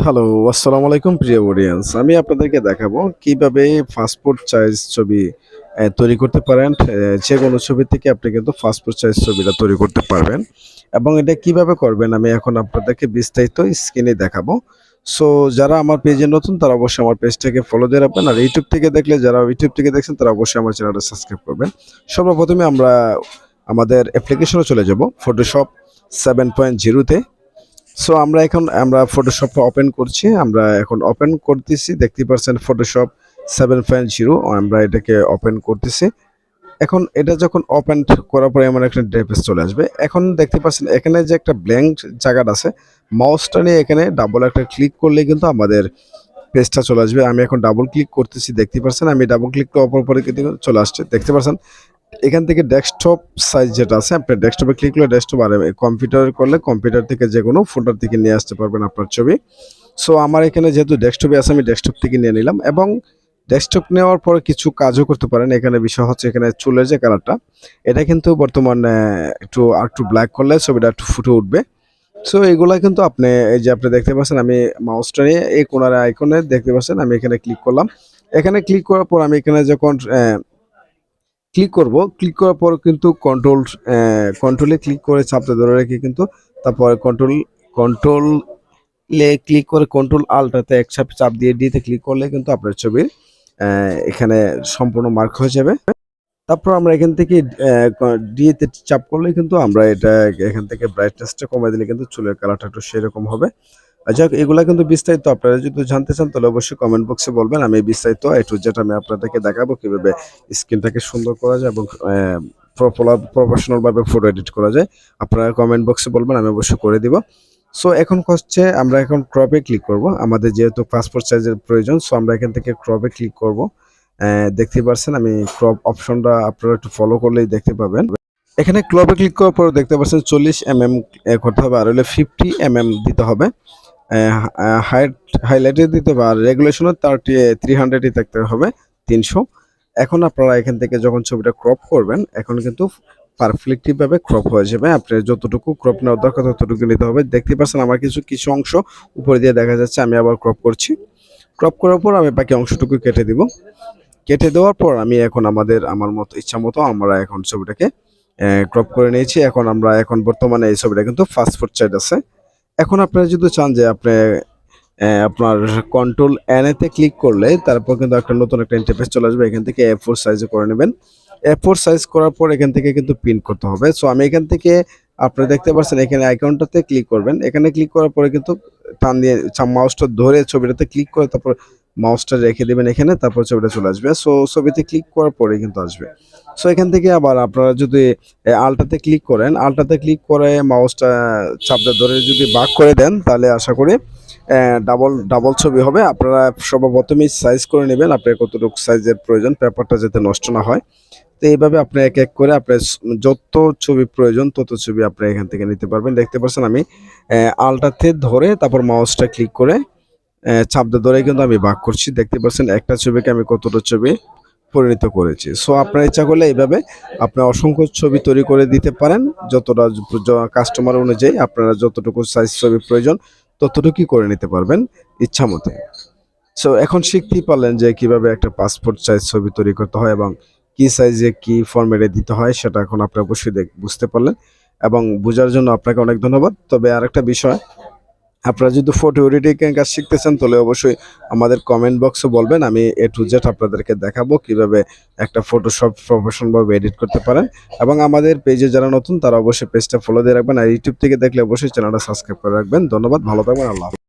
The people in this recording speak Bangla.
হ্যালো, আসসালামু আলাইকুম প্রিয় অডিয়েন্স। আমি আপনাদেরকে দেখাবো কিভাবে পাসপোর্ট সাইজ ছবি তৈরি করতে পারেন। যেকোনো ছবি থেকে আপনি কিন্তু পাসপোর্ট সাইজ ছবিটা তৈরি করতে পারবেন এবং এটা কিভাবে করবেন আমি এখন আপনাদেরকে বিস্তারিত স্ক্রিনে দেখাবো। সো যারা আমার পেজে নতুন তারা অবশ্যই আমার পেজটাকে ফলো দিয়ে রাখবেন। আর ইউটিউব থেকে দেখলে যারা ইউটিউব থেকে দেখছেন তারা অবশ্যই আমার চ্যানেলটা সাবস্ক্রাইব করবেন। সর্বপ্রথমে আমরা আমাদের অ্যাপ্লিকেশনে চলে যাব ফটোশপ 7.0 তে। সো আমরা ফটোশপটা ওপেন করছি। আমরা এখন ওপেন করতেছি। দেখতেই পাচ্ছেন ফটোশপ 7.0 আমরা এটাকে ওপেন করতেছি। এখন এটা যখন ওপেন করার পরে আমার একটা ইন্টারফেস চলে আসবে। এখন দেখতে পাচ্ছেন এখানে যে একটা ব্ল্যাঙ্ক জায়গাটা আছে, মাউসটা নিয়ে এখানে ডাবল একটা ক্লিক করলেই কিন্তু আমাদের পেজটা চলে আসবে। আমি এখন ডাবল ক্লিক করতেছি, দেখতে পাচ্ছেন আমি ডাবল ক্লিক করার পরে কিন্তু চলে আসছে। দেখতে পাচ্ছেন এখান থেকে ডেস্কটপ সাইজ যেটা আছে আপনি ডেস্কটপে ক্লিক করলে ডেস্কটপ, আর কম্পিউটার করলে কম্পিউটার থেকে যে কোনো ফোল্ডার থেকে নিয়ে আসতে পারবেন আপনার ছবি। সো আমার এখানে যেহেতু ডেস্কটপে আছে আমি ডেস্কটপ থেকে নিয়ে নিলাম এবং ডেস্কটপ নেওয়ার পরে কিছু কাজও করতে পারেন। এখানে বিষয় হচ্ছে এখানে চুলের যে কালারটা এটা কিন্তু বর্তমানে একটু ব্ল্যাক করলে ছবিটা একটু ফুটে উঠবে। সো এগুলা কিন্তু আপনি এই যে আপনি দেখতে পাচ্ছেন আমি মাউসটা নিয়ে এই কোণার আইকনে দেখতে পাচ্ছেন আমি এখানে ক্লিক করলাম। এখানে ক্লিক করার পর আমি এখানে যখন ক্লিক করব, ক্লিক করার পর কিন্তু কন্ট্রোলে ক্লিক করে চাপতে ধরে রেখে কিন্তু তারপরে কন্ট্রোলে ক্লিক করে কন্ট্রোল আল্টাতে একসাথে চাপ দিয়ে ডিতে ক্লিক করলে কিন্তু আপনার ছবির এখানে সম্পূর্ণ মার্ক হয়ে যাবে। তারপর আমরা এখান থেকে ডিতে চাপ করলে কিন্তু আমরা এটা এখান থেকে ব্রাইটনেসটা কমাই দিলে কিন্তু চুলের কালারটা একটু সেরকম হবে। যাক এগুলা কিন্তু বিস্তারিত আপনারা যদি জানতে চান তাহলে অবশ্যই কমেন্ট বক্সে বলবেন। আমি বিস্তারিত A to Z আমি আপনাদেরকে দেখাবো কিভাবে স্ক্রিনটাকে সুন্দর করা যায় এবং প্রফেশনাল ভাবে ফটো এডিট করা যায়। আপনারা কমেন্ট বক্সে বলবেন, আমি অবশ্যই করে দিব। সো এখন হচ্ছে আমরা এখন ক্রপে ক্লিক করব। আমাদের যেহেতু পাসপোর্ট সাইজের প্রয়োজন, সো আমরা এখান থেকে ক্রপে ক্লিক করব। দেখতেই পাচ্ছেন আমি ক্রপ অপশনটা আপনারা একটু ফলো করলেই দেখতে পাবেন। এখানে ক্রপে ক্লিক করার পর দেখতে পাচ্ছেন 40 mm করতে হবে, আর হলে 50 mm দিতে হবে। হাইট হাইলাইটে দিতে হবে, আর রেগুলেশনও 300ই থাকতে হবে, 300। এখন আপনারা এখান থেকে যখন ছবিটা ক্রপ করবেন এখন কিন্তু পারফেক্টলি ভাবে ক্রপ হয়ে যাবে। আপনার যতটুকু ক্রপ নেওয়ার দরকার ততটুকু নিতে হবে। দেখতে পাচ্ছেন আমার কিছু কিছু অংশ উপরে দিয়ে দেখা যাচ্ছে, আমি আবার ক্রপ করছি। ক্রপ করার পর আমি বাকি অংশটুকু কেটে দিব। কেটে দেওয়ার পর আমি এখন আমার মতো ইচ্ছা মতো আমরা এখন ছবিটাকে ক্রপ করে নিয়েছি। এখন বর্তমানে এই ছবিটা কিন্তু পাসপোর্ট সাইজ আছে। এখন আপনারা যদি চান যে আপনার কন্ট্রোল এন এতে ক্লিক করলে তারপর কিন্তু একটা নতুন একটা ইন্টারফেস চলে আসবে। এখান থেকে A4 সাইজে করে নেবেন। A4 সাইজ করার পর এখান থেকে কিন্তু প্রিন্ট করতে হবে। সো আমি এখান থেকে আপনারা দেখতে পাচ্ছেন এখানে আইকনটাতে ক্লিক করবেন। এখানে ক্লিক করার পরে কিন্তু টান দিয়ে মাউসটা ধরে ছবিটাতে ক্লিক করে তারপর মাউসটা রেখে দিবেন এখানে, তারপর ছবিটা চলে আসবে। সো ছবিতে ক্লিক করার পরে কিন্তু আসবে। সো এখান থেকে আবার আপনারা যদি আল্টাতে ক্লিক করেন, আল্টাতে ক্লিক করে মাউসটা চাপটা ধরে যদি বাক করে দেন তাহলে আশা করি ডাবল ডাবল ছবি হবে। আপনারা সর্বপ্রথমেই সাইজ করে নেবেন আপনার কতটুকু সাইজের প্রয়োজন, পেপারটা যাতে নষ্ট না হয়। তো এইভাবে আপনি এক এক করে আপনার যত ছবি প্রয়োজন তত ছবি আপনি এখান থেকে নিতে পারবেন। দেখতে পাচ্ছেন আমি আল্টাতে ধরে তারপর মাউসটা ক্লিক করে চাপটা ধরে কিন্তু আমি ভাগ করছি। দেখতে পাচ্ছেন একটা ছবিকে আমি কতটা ছবি পরিণত করেছি। সো আপনার ইচ্ছা করলে এইভাবে আপনার অসংখ্য ছবি তৈরি করে দিতে পারেন। যতটা কাস্টমার অনুযায়ী আপনারা যতটুকু সাইজ ছবি প্রয়োজন ততটুকুই করে নিতে পারবেন ইচ্ছা মতে। সো এখন শিখতেই পারলেন যে কিভাবে একটা পাসপোর্ট সাইজ ছবি তৈরি করতে হয় এবং কি সাইজে কি ফরম্যাটে দিতে হয় সেটা এখন আপনি অবশ্যই বুঝতে পারলেন এবং বোঝার জন্য আপনাকে অনেক ধন্যবাদ। তবে আরেকটা বিষয়, আপনারা যদি ফটো এডিটিং কাজ শিখতে চান তাহলে অবশ্যই আমাদের কমেন্ট বক্সে বলবেন। আমি A to Z আপনাদেরকে দেখাবো কিভাবে একটা ফটোশপ প্রফেশনাল ভাবে এডিট করতে পারেন। এবং আমাদের পেজে যারা নতুন তারা অবশ্যই পেজটা ফলো দিয়ে রাখবেন, আর ইউটিউব থেকে দেখলে অবশ্যই চ্যানেলটা সাবস্ক্রাইব করে রাখবেন। ধন্যবাদ, ভালো থাকবেন, আল্লাহ হাফেজ।